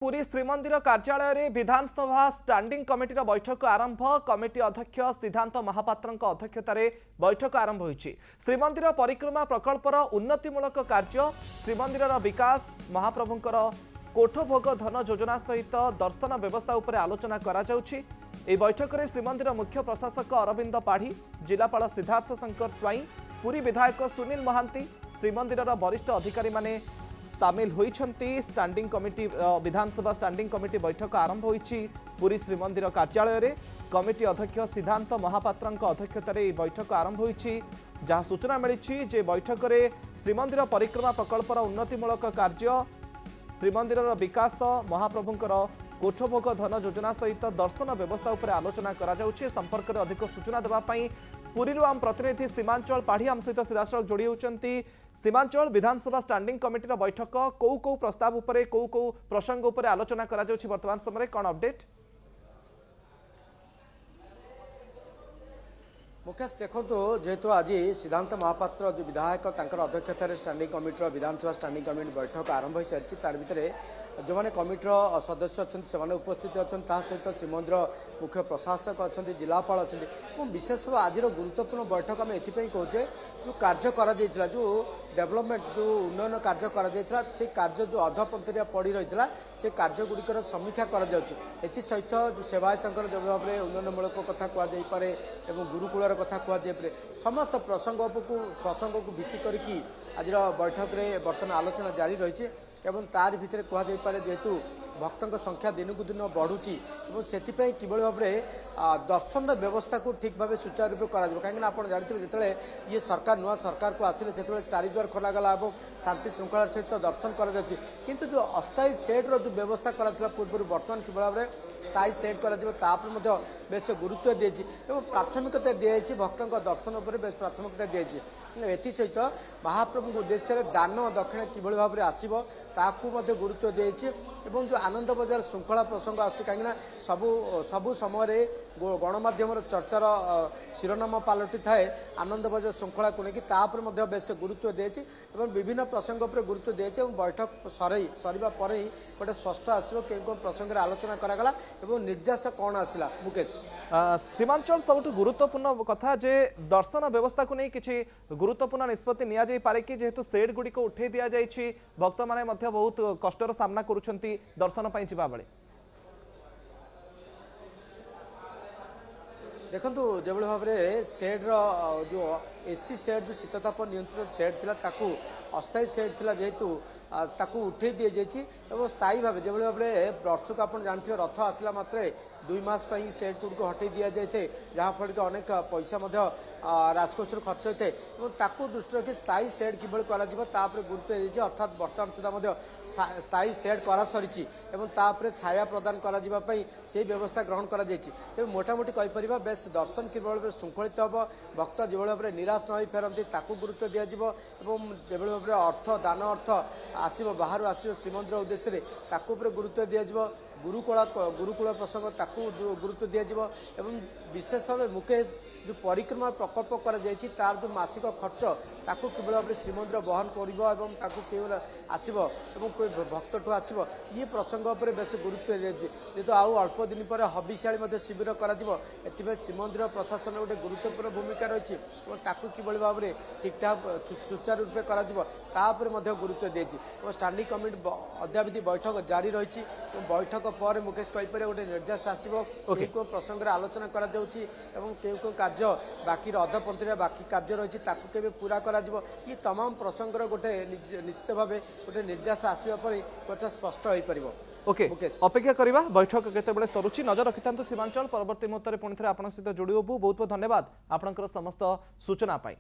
पुरी श्रीमंदिर कार्यालय रे विधानसभा standing committee बैठक आरंभ। कमिटी अध्यक्ष सिद्धांत महापात्र अध्यक्षतार बैठक आरंभ होईछि। श्रीमंदिर परिक्रमा प्रकल्पर उन्नतिमूलक कार्य, श्रीमंदिर विकास, महाप्रभुंकर कोठभोग धन योजना सहित दर्शन व्यवस्था उपर आलोचना करा जाउछि। ए बैठक में श्रीमंदिर मुख्य प्रशासक अरविंद पाढ़ी, जिलापाल सिद्धार्थ शंकर स्वाई, पुरी विधायक सुनील महांती, श्रीमंदिर वरिष्ठ अधिकारी माने सामिल होइछंती। स्टैंडिंग कमिटी विधानसभा स्टैंडिंग कमिटी बैठक आरंभ होईछि। पुरी श्रीमंदिर कार्यालय रे कमिटी अध्यक्ष सिद्धांत महापात्र अध्यक्षतार बैठक आरंभ होईछि। जहाँ सूचना मिली जे बैठक में श्रीमंदिर परिक्रमा प्रकल्पर उन्नतिमूलक कार्य, श्रीमंदिर विकास, महाप्रभुंकर कोठभोग धन योजना सहित दर्शन व्यवस्था उपर आलोचना करा जाउछि। संपर्क में अधिक सूचना देवाई पुरीरू आम प्रतिनिधि सीमांचल पाढ़ी आम सहित सीधासख जोड़ी होती। सीमांचल विधानसभा स्टैंडिंग कमिटी बैठक कौ प्रस्ताव उपरे कौ प्रसंग उपरे आलोचना करा जाउछि वर्तमान समय कौन अपडेट? मुकेश देखो जेहेतु आज सिद्धांत महापात्र जो विधायक अध्यक्षतार स्टैंडिंग कमिटी विधानसभा स्टैंडिंग कमिटी बैठक आरंभ हो सारी तार भितर जो मैंने कमिटर सदस्य अच्छा से उपस्थित अच्छा सहित श्रीमंदिर मुख्य प्रशासक अच्छा जिलापाल अच्छा विशेष भाव आज गुरुत्वपूर्ण बैठक आम एपाई कहे जो कार्य कर जो डेवलपमेंट जो उन्नयन कार्य कर कार्य जो अधपंथरिया पड़ रही से कार्यगुड़िकर समीक्षा करसहित जो सेवायत जो भाव में उन्नयनमूलक कथा कहुपे और गुरुकूलर कथा कहुपे समस्त प्रसंग को भित्ति करके आज बैठक में बर्तमान आलोचना जारी रही है। तार भितर कहुपे जेहेतु भक्तों संख्या दिन को दिन बढ़ुची से किभली भाव में दर्शन व्यवस्था को ठीक भाव सुचारू रूप कर कहीं आप जानते जो ये सरकार नुआ सरकार को आसिले से चारिद्वार खोलगला और शांति श्रृंखला सहित दर्शन कर जो अस्थायी सेड रो जो व्यवस्था करा पूर्व बर्तमान किभली भाव में स्थायी सेड कर बेस गुरुत्व दी प्राथमिकता दी भक्तों दर्शन उपर बेस प्राथमिकता दी एसहित महाप्रभु उद्देश्य दान दक्षिण किभली भाव में आसो ताकू गुरुत्व दी जो आनंद बजार श्रृंखला प्रसंग आसुच कहीं सबू समय गणमाध्यम चर्चार शिरोनाम पलटि थाए आनंद बजार श्रृंखला को लेकिन बेस गुरुत्व दी विभिन्न प्रसंग पर गुरुत्व दी बैठक सरीबा पर ही गोटे स्पष्ट आसो कौन प्रसंग आलोचना करागला और निर्यास कौन आसला। मुकेश सीमांचल सबुठ गुरुत्वपूर्ण कथा जे दर्शन व्यवस्था को नहीं किसी गुरुत्वपूर्ण निष्पत्ति निया जाई पारे कि जेहेतु सेड गुड़िक उठे दि जाइछि भक्त माने मध्य बहुत कष्टर सामना करुछंती दर्शन पाई जिबा बेले। देखु जो भाव में सेड्र जो एसी सेड जो शीतताप नियंत्रित सेड थिला ताकू अस्थायी सेड थिला जेहेतु ताकू उठे दि जाइए स्थायी भाव जो भाव में वर्षक आप जानते रथ आसला मात्रे 2 मास सेट गुड़ को हटे दि जाए जहाँफल कि अनेक पैसा राजकोष खर्च होता है दृष्टि रखी स्थायी सेड किभली कर गुरुत्व दी अर्थात बर्तमान सुधा स्थायी सेड कर सरी छाया प्रदान करने से व्यवस्था ग्रहण कर तेज मोटामोटी कहीपर बेस दर्शन किभली श्रृंखलित हम भक्त जो भाव में निराश न फेरती गुरुत्व दि जो भाव में अर्थ दान अर्थ आसो बाहर आसो श्रीमंदिर उद्देश्य गुरुत्व दि गुरुकूल प्रसंग गुरुत्व दि विशेष भाव मुकेश जो परिक्रमा प्रकल्प कर तार जो मासिक खर्च ताकू किभली भाव में श्रीमंदिर बहन कर आसो कोई भक्त ठू आसो ये प्रसंग पर बेस गुरुत्व दी जेहेतु आउ अल्प दिन पर हबिशाड़ी शिविर कर श्रीमंदिर प्रशासन गोटे गुरुत्वपूर्ण भूमिका रही किभली भाव में ठीक ठाक सुचारू रूप कर गुरुत्व दी स्टैंडिंग कमिटी अद्यावधि बैठक जारी रही बैठक पर मुकेश कहीपर गोटे निर्देश आसो प्रसंग आलोचना करा क्यों कार्य बाकी अधपंथरिया बाकी कार्य रही पूरा करा ये तमाम प्रसंग गोटे निश्चित भाव गोटे निर्देश आसवा पर गोटे स्पष्ट हो पार। ओके अपेक्षा करवा बैठक केते सरुची नजर रखि सीमांचल परवर्ती मुहूर्त पुणी थे आपन सहित जोड़ी बहुत बहुत धन्यवाद आपनकर समस्त सूचना पाई।